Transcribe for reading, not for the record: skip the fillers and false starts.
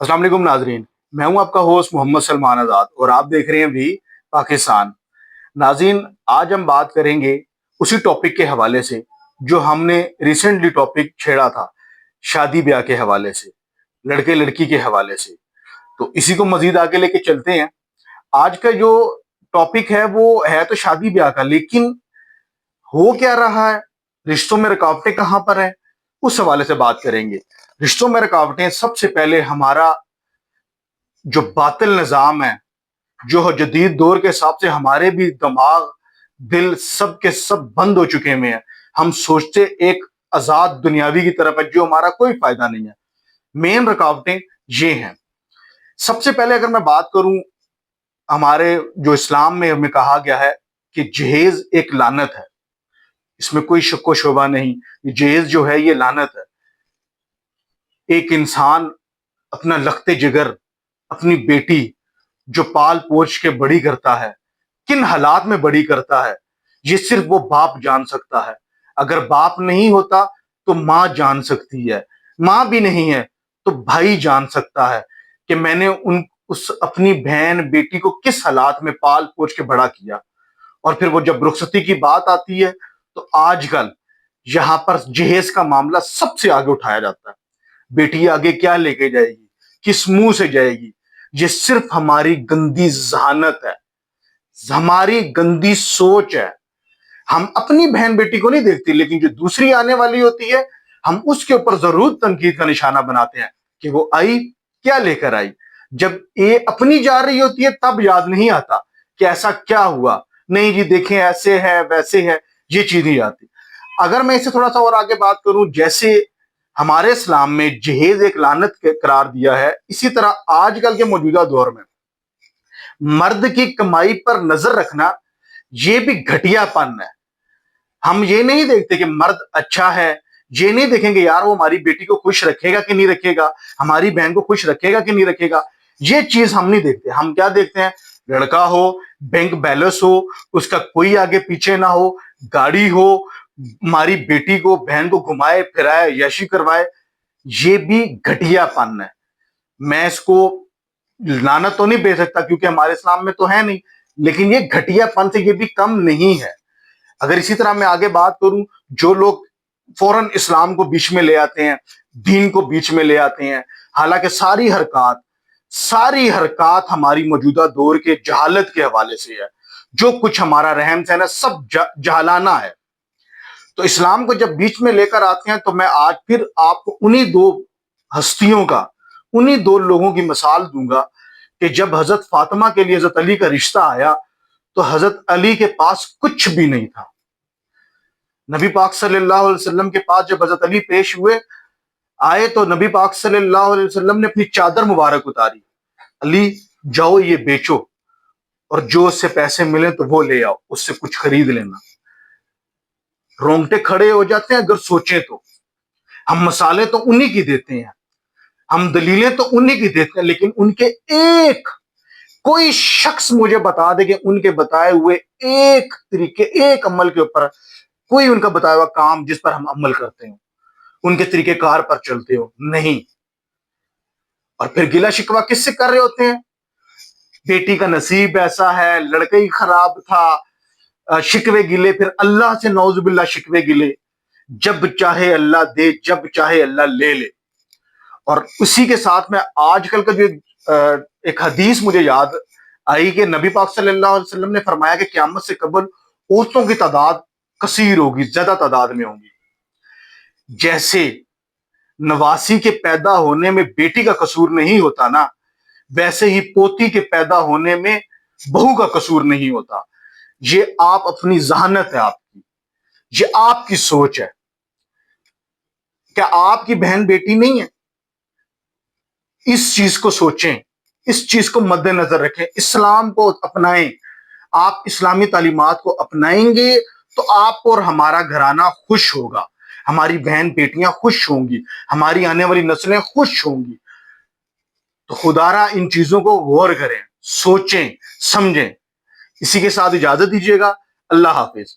अस्सलाम वालेकुम नाजरीन। मैं हूं आपका होस्ट मोहम्मद सलमान आज़ाद और आप देख रहे हैं भी पाकिस्तान। नाजरीन, आज हम बात करेंगे उसी टॉपिक के हवाले से जो हमने रिसेंटली टॉपिक छेड़ा था, शादी ब्याह के हवाले से, लड़के लड़की के हवाले से। तो इसी को मजीद आगे लेके चलते हैं। आज का जो टॉपिक है वो है तो शादी ब्याह का, लेकिन हो क्या रहा है, रिश्तों में रुकावटें कहां पर हैं, उस हवाले से बात करेंगे। रिश्तों में रुकावटें सबसे पहले हमारा जो बातिल निजाम है, जो जदीद दौर के हिसाब से हमारे भी दिमाग दिल सब के सब बंद हो चुके हुए हैं। हम सोचते एक आजाद दुनियावी की तरफ है जो हमारा कोई फायदा नहीं है। मेन रुकावटें ये हैं। सबसे पहले अगर मैं बात करूं, हमारे जो इस्लाम में हमें कहा गया है कि जहेज एक लानत है, इसमें कोई शक व शुबा नहीं। ये जहेज जो है ये लानत है। एक इंसान अपना लखते जिगर, अपनी बेटी जो पाल पोछ के बड़ी करता है, किन हालात में बड़ी करता है, ये सिर्फ वो बाप जान सकता है। अगर बाप नहीं होता तो माँ जान सकती है, माँ भी नहीं है तो भाई जान सकता है कि मैंने उस अपनी बहन बेटी को किस हालात में पाल पोछ के बड़ा किया। और फिर वो जब रुखसती की बात आती है तो आजकल यहाँ पर जहेज का मामला सबसे आगे उठाया जाता है। बेटी आगे क्या लेके जाएगी, किस मुंह से जाएगी, ये सिर्फ हमारी गंदी जहानत है, हमारी गंदी सोच है। हम अपनी बहन बेटी को नहीं देखते, लेकिन जो दूसरी आने वाली होती है हम उसके ऊपर जरूर तनकीद का निशाना बनाते हैं कि वो आई, क्या लेकर आई। जब ये अपनी जा रही होती है तब याद नहीं आता कि ऐसा क्या हुआ, नहीं जी देखें ऐसे है वैसे है, ये चीज नहीं आती। अगर मैं इसे थोड़ा सा और आगे बात करूं, जैसे हमारे इस्लाम में जहेज एक लानत के करार दिया है, इसी तरह आजकल के मौजूदा दौर में मर्द की कमाई पर नजर रखना ये भी घटियापन है। हम ये नहीं देखते कि मर्द अच्छा है, ये नहीं देखेंगे यार वो हमारी बेटी को खुश रखेगा कि नहीं रखेगा, हमारी बहन को खुश रखेगा कि नहीं रखेगा। ये चीज हम नहीं देखते। हम क्या देखते हैं, लड़का हो, बैंक बैलेंस हो, उसका कोई आगे पीछे ना हो, गाड़ी हो, हमारी बेटी को बहन को घुमाए फिराए यशी करवाए। ये भी घटियापन है। मैं इसको लानत तो नहीं दे सकता क्योंकि हमारे इस्लाम में तो है नहीं, लेकिन ये घटियापन से ये भी कम नहीं है। अगर इसी तरह मैं आगे बात करूं, जो लोग फौरन इस्लाम को बीच में ले आते हैं, दीन को बीच में ले आते हैं, हालांकि सारी हरकत हमारी मौजूदा दौर के जहालत के हवाले से है। जो कुछ हमारा रहन सहन है सब जहालाना है। तो इस्लाम को जब बीच में लेकर आते हैं तो मैं आज फिर आपको उन्हीं दो हस्तियों का, उन्हीं दो लोगों की मिसाल दूंगा कि जब हजरत फातिमा के लिए हजरत अली का रिश्ता आया तो हजरत अली के पास कुछ भी नहीं था। नबी पाक सल्लल्लाहु अलैहि वसल्लम के पास जब हजरत अली पेश हुए आए तो नबी पाक सल्लल्लाहु अलैहि वसल्लम ने अपनी चादर मुबारक उतारी, अली जाओ ये बेचो और जो उससे पैसे मिले तो वो ले आओ, उससे कुछ खरीद लेना। रोंगटे खड़े हो जाते हैं अगर सोचें तो। हम मसाले तो उन्हीं की देते हैं, हम दलीलें तो उन्हीं की देते हैं, लेकिन उनके एक कोई शख्स मुझे बता दे कि उनके बताए हुए एक तरीके, एक अमल के ऊपर कोई उनका बताया हुआ काम जिस पर हम अमल करते हो, उनके तरीके कार पर चलते हो, नहीं। और फिर गिला शिकवा किससे कर रहे होते हैं, बेटी का नसीब ऐसा है, लड़का ही खराब था, शिकवे गिले, फिर अल्लाह से नौजुबिल्ला शिकवे गिले। जब चाहे अल्लाह दे, जब चाहे अल्लाह ले ले। और उसी के साथ में आजकल का जो एक हदीस मुझे याद आई कि नबी पाक सल्लल्लाहु अलैहि वसल्लम ने फरमाया कि क़यामत से कबल औरतों की तादाद कसीर होगी, ज्यादा तादाद में होंगी। जैसे नवासी के पैदा होने में बेटी का कसूर नहीं होता ना, वैसे ही पोती के पैदा होने में बहू का कसूर नहीं होता। ये आप अपनी जहानत है आपकी, ये आपकी सोच है। क्या आपकी बहन बेटी नहीं है? इस चीज को सोचें, इस चीज को मद्देनजर रखें, इस्लाम को अपनाएं। आप इस्लामी तालीमात को अपनाएंगे तो आप और हमारा घराना खुश होगा, हमारी बहन बेटियां खुश होंगी, हमारी आने वाली नस्लें खुश होंगी। तो खुदारा इन चीजों को गौर करें, सोचें, समझें। इसी के साथ इजाजत दीजिएगा। अल्लाह हाफिज।